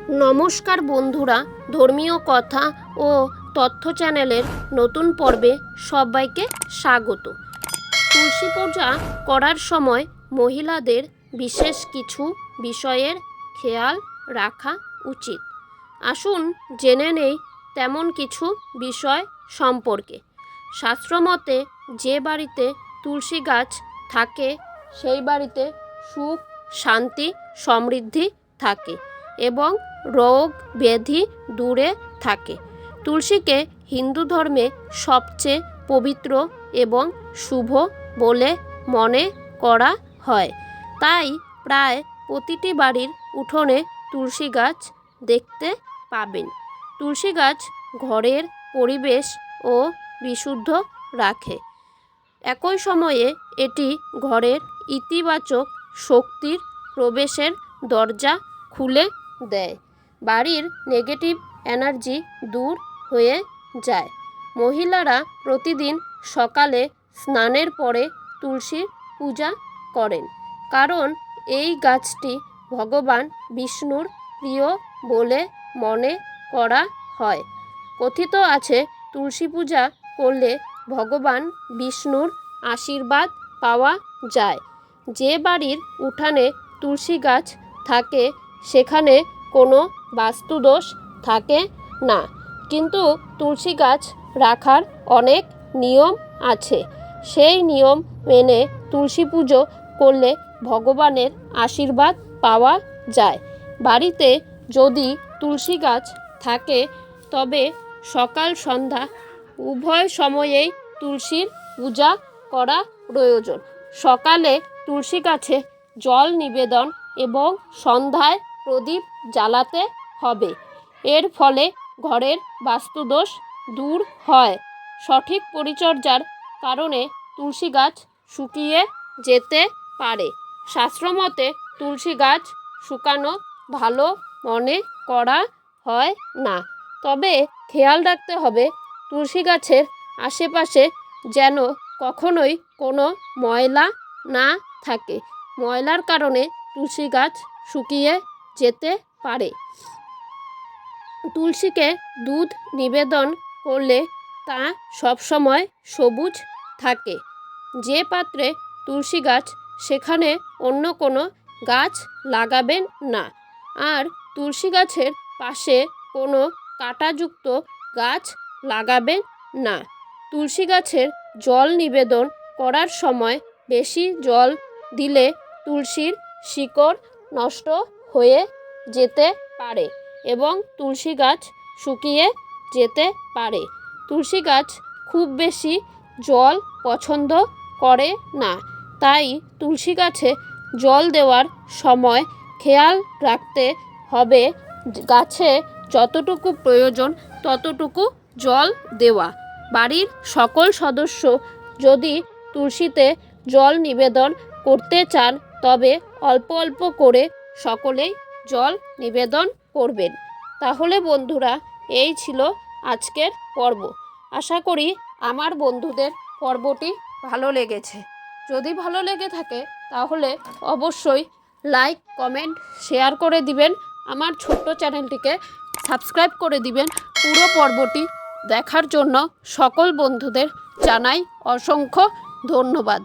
নমস্কার বন্ধুরা, ধর্মীয় কথা ও তথ্য চ্যানেলের নতুন পর্বে সবাইকে স্বাগত। তুলসী পূজা করার সময় মহিলাদের বিশেষ কিছু বিষয়ের খেয়াল রাখা উচিত। আসুন জেনে নেই তেমন কিছু বিষয় সম্পর্কে। শাস্ত্রমতে যে বাড়িতে তুলসী গাছ থাকে সেই বাড়িতে সুখ, শান্তি, সমৃদ্ধি থাকে এবং রোগ ব্যাধি দূরে থাকে। তুলসীকে হিন্দু ধর্মে সবচেয়ে পবিত্র এবং শুভ বলে মনে করা হয়। তাই প্রায় প্রতিটি বাড়ির উঠোনে তুলসী গাছ দেখতে পাবেন। তুলসী গাছ ঘরের পরিবেশ ও বিশুদ্ধ রাখে। একই সময়ে এটি ঘরের ইতিবাচক শক্তির প্রবেশের দরজা খুলে দেয়। বাড়ির নেগেটিভ এনার্জি দূর হয়ে যায়। মহিলারা প্রতিদিন সকালে স্নানের পরে তুলসী পূজা করেন, কারণ এই গাছটি ভগবান বিষ্ণুর প্রিয় বলে মনে করা হয়। কথিত আছে, তুলসী পূজা করলে ভগবান বিষ্ণুর আশীর্বাদ পাওয়া যায়। যে বাড়ির উঠানে তুলসী গাছ থাকে সেখানে কোনো বাস্তুদোষ থাকে না, কিন্তু তুলসী গাছ রাখার অনেক নিয়ম আছে। সেই নিয়ম মেনে তুলসী পুজো করলে ভগবানের আশীর্বাদ পাওয়া যায়। বাড়িতে যদি তুলসী গাছ থাকে তবে সকাল সন্ধ্যা উভয় সময়েই তুলসীর পূজা করা প্রয়োজন। সকালে তুলসী গাছে জল নিবেদন এবং সন্ধ্যায় প্রদীপ জ্বালাতে হবে। এর ফলে ঘরের বাস্তুদোষ দূর হয়। সঠিক পরিচর্যার কারণে তুলসী গাছ শুকিয়ে যেতে পারে। শাস্ত্রমতে তুলসী গাছ শুকানো ভালো মনে করা হয় না, তবে খেয়াল রাখতে হবে তুলসী গাছের আশেপাশে যেন কখনোই কোনো ময়লা না থাকে। ময়লার কারণে তুলসী গাছ শুকিয়ে যেতে পারে। তুলসীকে দুধ নিবেদন করলে তা সবসময় সবুজ থাকে। যে পাত্রে তুলসী গাছ সেখানে অন্য কোনো গাছ লাগাবেন না। আর তুলসী গাছের পাশে কোনো কাঁটাযুক্ত গাছ লাগাবেন না। তুলসী গাছের জল নিবেদন করার সময় বেশি জল দিলে তুলসীর শিকড় নষ্ট হয়ে যেতে পারে এবং তুলসী গাছ শুকিয়ে যেতে পারে। তুলসী গাছ খুব বেশি জল পছন্দ করে না, তাই তুলসী গাছে জল দেওয়ার সময় খেয়াল রাখতে হবে গাছে যতটুকু প্রয়োজন ততটুকু জল দেওয়া। বাড়ির সকল সদস্য যদি তুলসীতে জল নিবেদন করতে চান তবে অল্প অল্প করে সকলেই জল নিবেদন করবেন। তাহলে বন্ধুরা, এই ছিল আজকের পর্ব। আশা করি আমার বন্ধুদের পর্বটি ভালো লেগেছে। যদি ভালো লেগে থাকে তাহলে অবশ্যই লাইক, কমেন্ট, শেয়ার করে দিবেন। আমার ছোট্ট চ্যানেলটিকে সাবস্ক্রাইব করে দিবেন। পুরো পর্বটি দেখার জন্য সকল বন্ধুদের জানাই অসংখ্য ধন্যবাদ।